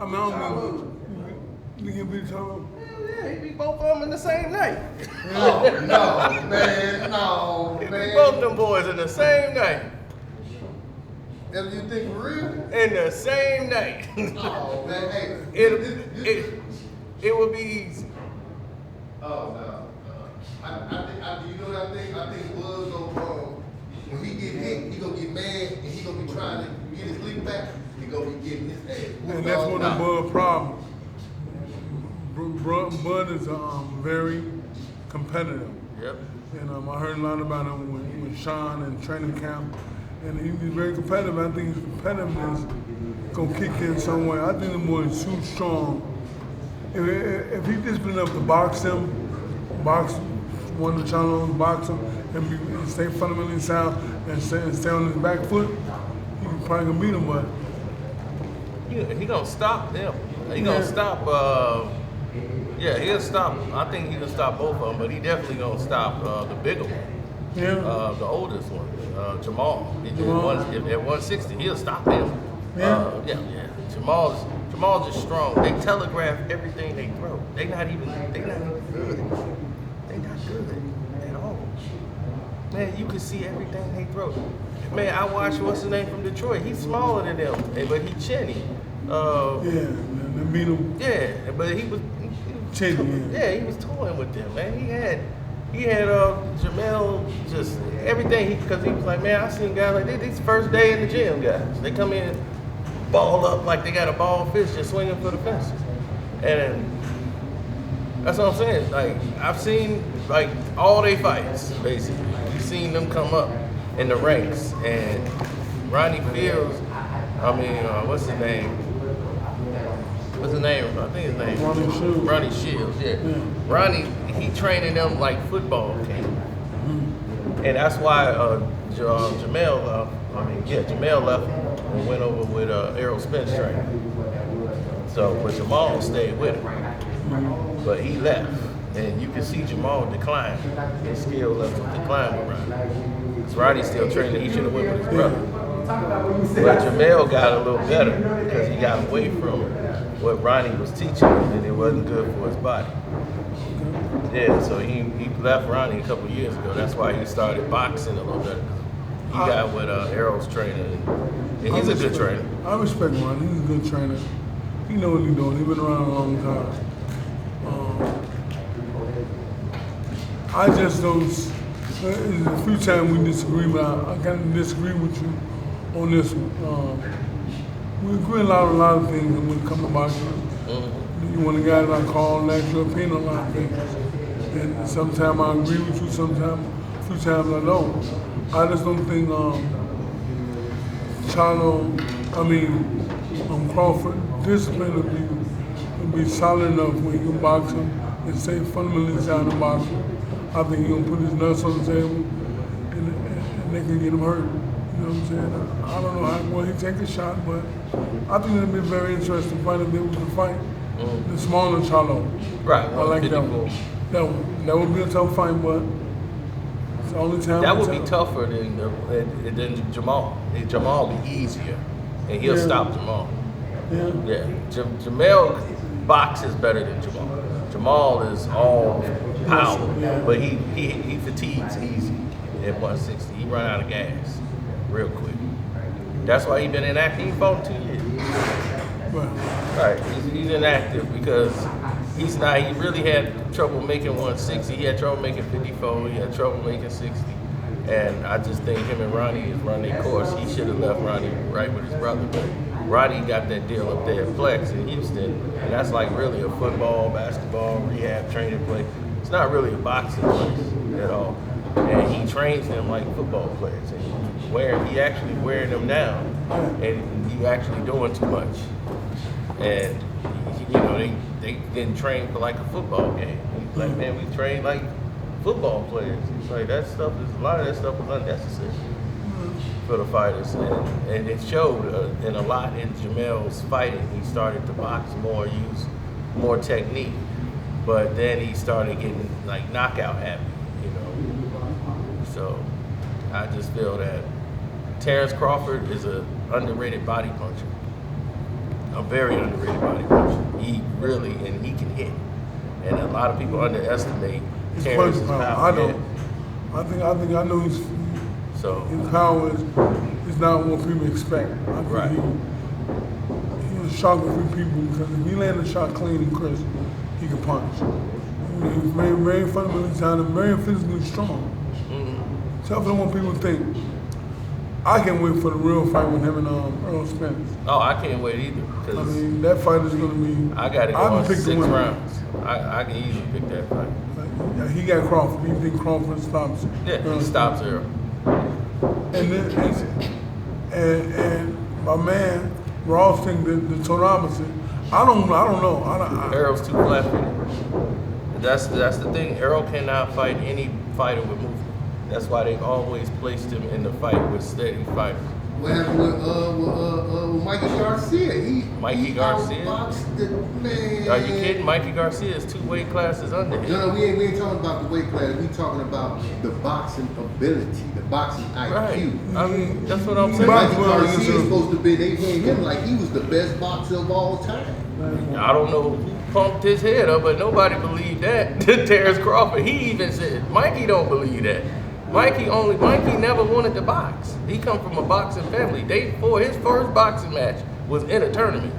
I mean, I don't know. You can be told. Yeah, he beat both of them in the same night. No, man, no, He beat man. both of them boys in the same night. If you think for real? In the same night. Oh, man, hey. It would be easy. Oh, no. You know what I think? I think Buzz gonna, when he get hit, he gonna get mad and he gonna be trying to get his leap back. He gonna be getting his ass. And that's one of the Bud problems. Bud is very competitive. Yep. And I heard a lot about him with Sean and training camp. And he's very competitive. I think his competitiveness gonna kick in some way. I think the boy is too strong. If he just been enough to box one of the challenge, box him, and stay fundamentally sound and stay on his back foot, he probably gonna beat him. But He gonna stop them. He gonna stop. Yeah, he'll stop. I think he'll stop both of them, but he definitely gonna stop the bigger one. yeah, The oldest one, Jamal. Jamal. At 160, he'll stop him. Yeah. Yeah. Jamal's just strong. They telegraph everything they throw. They not even good. They not good at all. Man, you can see everything they throw. Man, I watched what's his name from Detroit. He's smaller than them, but he chinny. they beat him. Yeah, but he was Chinny, yeah, he was toying with them, man. He had Jamel just everything because he was like, man, I seen guys like these first day in the gym guys. They come in, ball up like they got a ball fish just swinging for the fences. And that's what I'm saying. Like I've seen like all they fights basically. You've seen them come up in the ranks and Ronnie Fields. I mean, what's his name? What's his name? I think his name. Ronnie Shields. Yeah. Ronnie, he training them like football camp, and that's why Jamel left and went over with Errol Spence training. So, but Jamal stayed with him, but he left, and you can see Jamal decline. His skill level decline with Ronnie. Because Ronnie's still training. He should have went with his brother. But Jamel got a little better because he got away from what Ronnie was teaching and it wasn't good for his body. Yeah, so he left Ronnie a couple years ago. That's why he started boxing a little better. He got with Errol's trainer and he's a good trainer. I respect Ronnie. He's a good trainer. He know what he's doing. He's been around a long time. I just don't. There's a few times we disagree, but I kind of disagree with you on this one. We agree on a lot of things when it comes to boxing. You want a guy that I call and ask your opinion on a lot of things. And sometimes I agree with you, a few times I don't. I just don't think Crawford discipline will be solid enough when you box him and stay fundamentally sound in boxing. I think he's gonna put his nuts on the table and they can get him hurt. You know what I'm saying? I don't know how well he take a shot, but I think it'll be a very interesting fight if they were to fight the smaller Charlo. Right. I like that one. That would be a tough fight, but it's the only time. That would be tougher than Jamal. Jamal will be easier, and he'll stop Jamal. Yeah. Jamel boxes better than Jamal. Jamal is all power, but he fatigues easy at 160. He run out of gas real quick. That's why he's been inactive. He fought 2 years. Right. He's inactive because he really had trouble making 160. He had trouble making 54. He had trouble making 60. And I just think him and Ronnie is running their course. He should have left Ronnie right with his brother, but Ronnie got that deal up there at Flex in Houston, and that's like really a football, basketball, rehab training place. It's not really a boxing place at all. And he trains them like football players. And he actually wearing them down, and you actually doing too much. And they didn't train for like a football game. He's like, man, we train like football players. He's like, a lot of that stuff was unnecessary for the fighters, and it showed in a lot in Jamel's fighting. He started to box more, use more technique, but then he started getting like knockout happy, So I just feel that Terence Crawford is an underrated body puncher. a very underrated body puncher. He really, and he can hit. And a lot of people underestimate His Terence's punch power. power. I don't. I think I know his power is not what people expect. I think he was shocking for people because if he landed a shot clean and crisp, he can punch. He's very, very fundamentally sound and very physically strong. Except for what people think. I can't wait for the real fight with him and Earl Spence. Oh, I can't wait either. I mean, that fight is going to be. I got it going 6 rounds. I can easily pick that fight. Yeah, he got Crawford. You think Crawford stops? Yeah, he stops Earl. And my man Ross think the total opposite. I don't know. Errol's too flat-footed. That's the thing. Errol cannot fight any fighter with movement. That's why they've always placed him in the fight with steady fighters. What happened with Mikey Garcia? Mikey Garcia? Outboxed the man. Are you kidding? Mikey Garcia is 2 weight classes under him. No, we ain't talking about the weight class. We talking about the boxing ability, the boxing IQ. Right. I mean, that's what I'm saying. Mikey Garcia is supposed to be. They paid him like he was the best boxer of all time. I don't know who pumped his head up, but nobody believed that. Terrence Crawford, he even said, Mikey don't believe that. Mikey never wanted to box. He come from a boxing family. His first boxing match was in a tournament.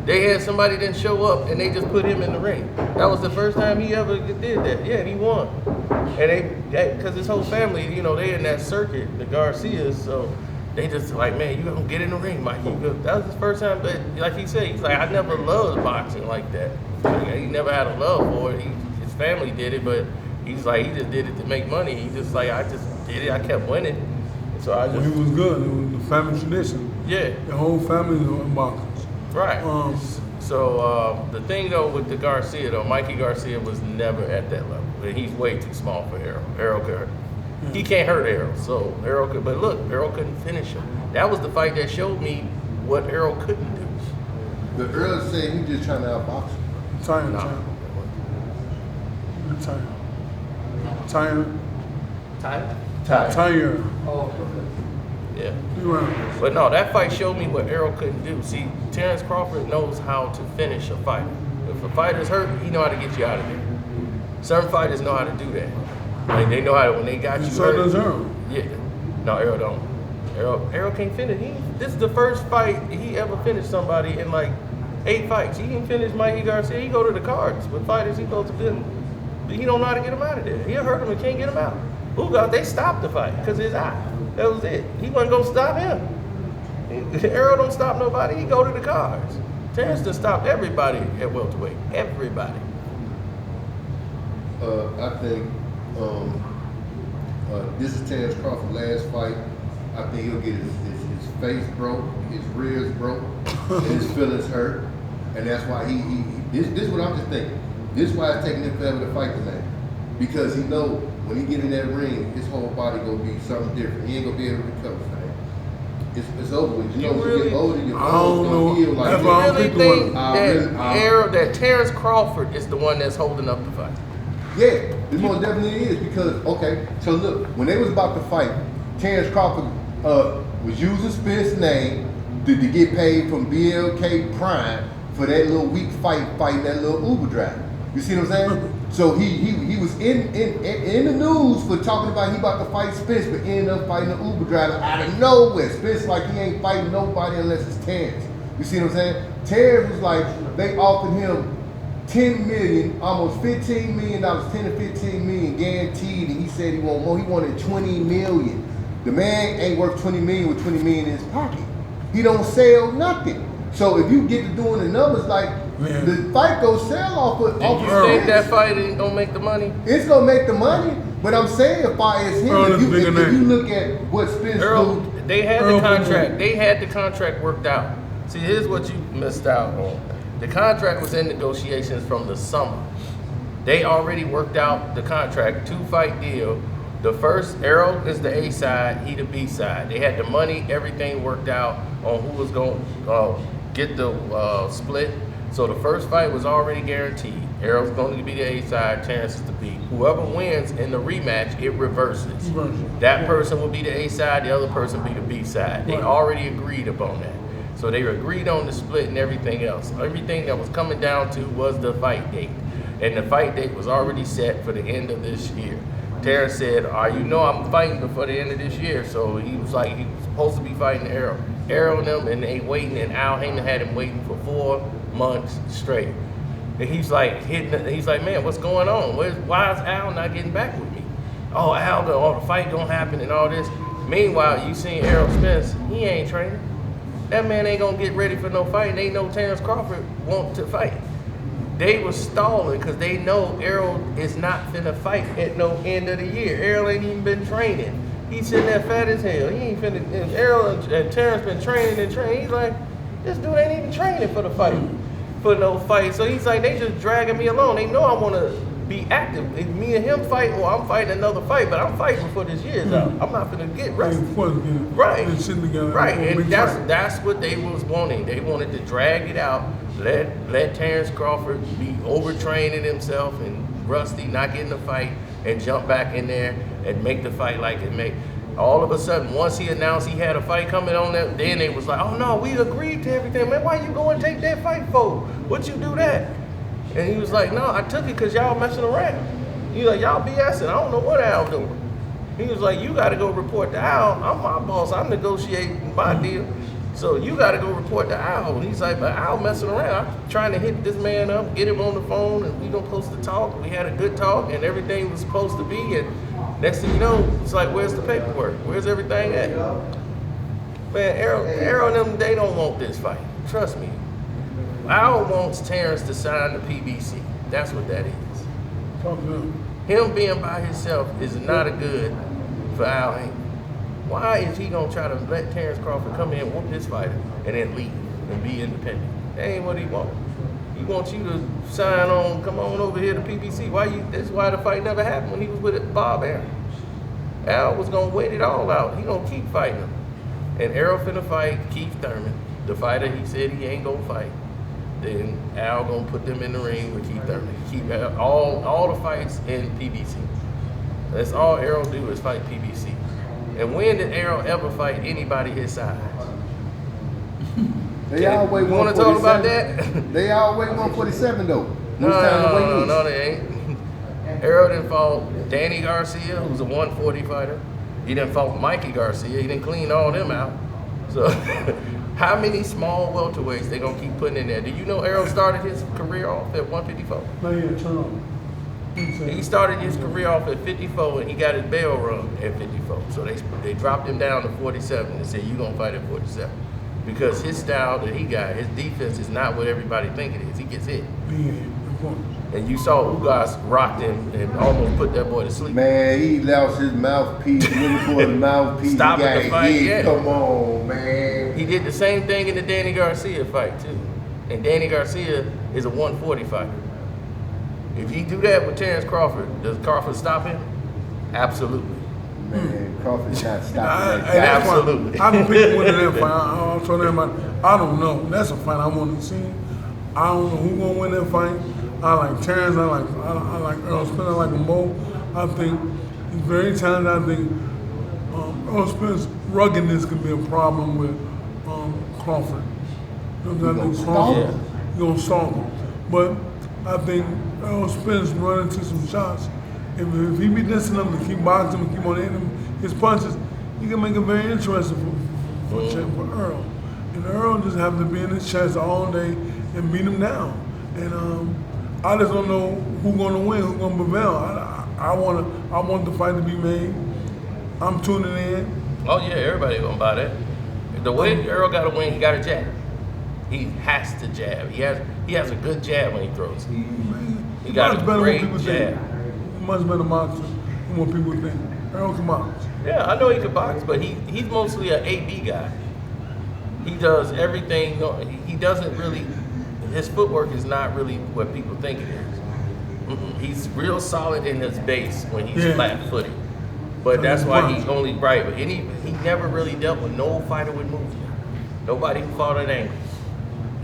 They had somebody didn't show up and they just put him in the ring. That was the first time he ever did that. Yeah, and he won. And because his whole family, you know, they in that circuit, the Garcias, so they just like, man, you gonna get in the ring, Mikey. That was his first time, but like he said, he's like, I never loved boxing like that. Like, he never had a love for it. His family did it, but he's like, he just did it to make money. He just like, I just did it. I kept winning. So I just. He was good. It was the family tradition. Yeah. The whole family was boxers. Right. So the thing though with the Garcia though, Mikey Garcia was never at that level. And he's way too small for Errol. He can't hurt Errol. So Errol could, but look, Errol couldn't finish him. That was the fight that showed me what Errol couldn't do. The Earl said he just trying to outbox him. Tire. Oh, yeah. Right. But no, that fight showed me what Errol couldn't do. See, Terrence Crawford knows how to finish a fight. If a fighter's hurt, he know how to get you out of there. Certain fighters know how to do that. Like they know how to, when they got you So hurt. does Errol. Yeah. No, Errol don't. Errol can't finish. This is the first fight he ever finished somebody in like 8 fights. He didn't finish Mikey Garcia. He go to the cards with fighters. He goes to good. But he don't know how to get him out of there. He'll hurt him and can't get him out. They stopped the fight because of his eye. That was it. He wasn't gonna stop him. Errol don't stop nobody. He go to the cards. Terrence done stopped everybody at welterweight. Everybody. I think this is Terrence Crawford's last fight. I think he'll get his face broke, his ribs broke, and his feelings hurt. And that's why this is what I'm just thinking. This is why it's taking him forever to fight the man. Because he know when he get in that ring, his whole body gonna be something different. He ain't gonna be able to recover from that. It's over with. You know, when you get older, your bones gonna heal like that. You really think that Terrence Crawford is the one that's holding up the fight? Yeah, it most definitely is because, okay, so look, when they was about to fight, Terrence Crawford was using Spence' name to get paid from BLK Prime for that little weak fighting that little Uber driver. You see what I'm saying? So he was in the news for talking about he about to fight Spence, but ended up fighting the Uber driver out of nowhere. Spence like he ain't fighting nobody unless it's Terrence. You see what I'm saying? Terrence was like, they offered him $10 million, almost $15 million, 10 to 15 million guaranteed, and he said he wanted more. He wanted 20 million. The man ain't worth 20 million with 20 million in his pocket. He don't sell nothing. So if you get to doing the numbers, like the fight goes sell off of. Do you think that fight ain't gonna make the money? It's gonna make the money, but I'm saying if I is him, if you look at what Spence do, they had the contract. They had the contract worked out. See, here's what you missed out on. The contract was in negotiations from the summer. They already worked out the contract, 2-fight deal. The first, Errol is the A side, he the B side. They had the money, everything worked out on who was going to get the split. So the first fight was already guaranteed. Errol's going to be the A side, Terrence is the B. Whoever wins in the rematch, it reverses. That person will be the A side, the other person be the B side. They already agreed upon that. So they agreed on the split and everything else. Everything that was coming down to was the fight date. And the fight date was already set for the end of this year. Terrence said, you know I'm fighting before the end of this year. So he was like, he was supposed to be fighting Errol. Errol and them, and they waiting, and Al Heyman had him waiting for 4 months straight. And he's like, man, what's going on? Why is Al not getting back with me? Oh, the fight gonna happen and all this. Meanwhile, you seen Errol Spence, he ain't training. That man ain't gonna get ready for no fight. They know Terrence Crawford want to fight. They was stalling because they know Errol is not finna fight at no end of the year. Errol ain't even been training. He's sitting there fat as hell. He ain't finna, and Errol and Terrence been training and training. He's like, this dude ain't even training for the fight, for no fight. So he's like, they just dragging me along. They know I wanna be active. If me and him fight, or I'm fighting another fight, but I'm fighting before this year's out. I'm not finna get rested. Right. Right. And that's what they was wanting. They wanted to drag it out, let Terrence Crawford be overtraining himself and rusty, not getting the fight, and jump back in there and make the fight like it made. All of a sudden, once he announced he had a fight coming on, then they was like, oh no, we agreed to everything. Man, why you go and take that fight for? What you do that? And he was like, no, I took it because y'all messing around. He was like, y'all BSing. I don't know what Al doing. He was like, you got to go report to Al. I'm my boss. I'm negotiating my deal. So you got to go report to Al. And he's like, but Al messing around. I'm trying to hit this man up, get him on the phone, and we supposed to talk. We had a good talk, and everything was supposed to be. And next thing you know, it's like, where's the paperwork? Where's everything at? Man, Errol and them, they don't want this fight. Trust me. Al wants Terrence to sign the PBC. That's what that is. Him being by himself is not a good for Al Heyman. Why is he gonna try to let Terrence Crawford come in, whoop this fighter, and then leave and be independent? That ain't what he wants. He wants you to sign on, come on over here to PBC. That's why the fight never happened when he was with Bob Arum. Al was gonna wait it all out. He gonna keep fighting him. And Errol finna fight Keith Thurman, the fighter he said he ain't gonna fight. Then Al gonna put them in the ring with Keith Thurman. Keep all the fights in PBC. That's all Errol do is fight PBC. And when did Errol ever fight anybody his size? They always you want to talk about that? They always 147 though. No, they ain't. Errol didn't fought Danny Garcia, who's a 140 fighter. He didn't fought Mikey Garcia. He didn't clean all them out. So. How many small welterweights they gonna keep putting in there? Do you know Errol started his career off at 154? No, yeah, turn on. He started his career off at 54 and he got his bell rung at 54. So they dropped him down to 47 and said, you gonna fight at 47. Because his style that he got, his defense is not what everybody think it is. He gets hit. And you saw Ugas rocked him and almost put that boy to sleep. Man, he lost his mouthpiece, looking for his mouthpiece. Stop the fight, yeah. Come on, man. He did the same thing in the Danny Garcia fight too. And Danny Garcia is a 140 fighter. If he do that with Terrence Crawford, does Crawford stop him? Absolutely. Man, Crawford's not stopping that. Absolutely. I can pick one of them fight. I don't know. That's a fight I want to see. I don't know who's gonna win that fight. I like Terrence. I like Errol Spence. I like them both. I think he's very talented. I think Errol Spence's ruggedness could be a problem with Crawford. He's gonna stalk him. But I think Errol Spence running into some shots. If he be dissing him and keep boxing and keep on hitting him, his punches, he can make it very interesting for Errol. And Errol just have to be in his chest all day and beat him down. And I just don't know who's gonna win, who's gonna prevail. I want the fight to be made. I'm tuning in. Oh yeah, everybody gonna buy that. The way Errol gotta win, he gotta jab. He has to jab. He has a good jab when he throws. He got a great jab. Much better boxer than what people think. Errol can box. Yeah, I know he can box, but he's mostly an AB guy. He does everything. He doesn't really. His footwork is not really what people think it is. He's real solid in his base when he's flat-footed. But that's why he's only right. But he never really dealt with no fighter with movement. Nobody who fought at angles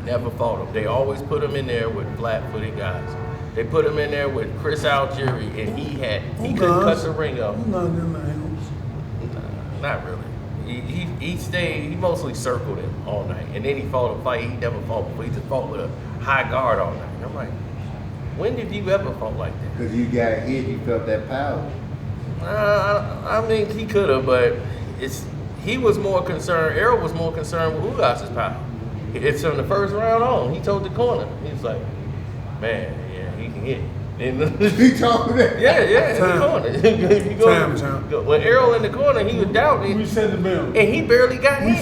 never fought him. They always put him in there with flat-footed guys. They put him in there with Chris Algieri, and he couldn't cut the ring up. Not in the angles. Not really. he stayed. He mostly circled him all night, and then he fought a fight he never fought before. He just fought with a high guard all night. And I'm like, when did you ever fought like that? Because you got hit, you felt that power. I mean, he could have, but he was more concerned. Errol was more concerned with Ugas's power. It's from the first round on. He told the corner. He's like, man, yeah, he can hit. He told me that. Yeah, in the corner. Time. When Errol in the corner, he was doubting. We set the bell. And he barely got hit.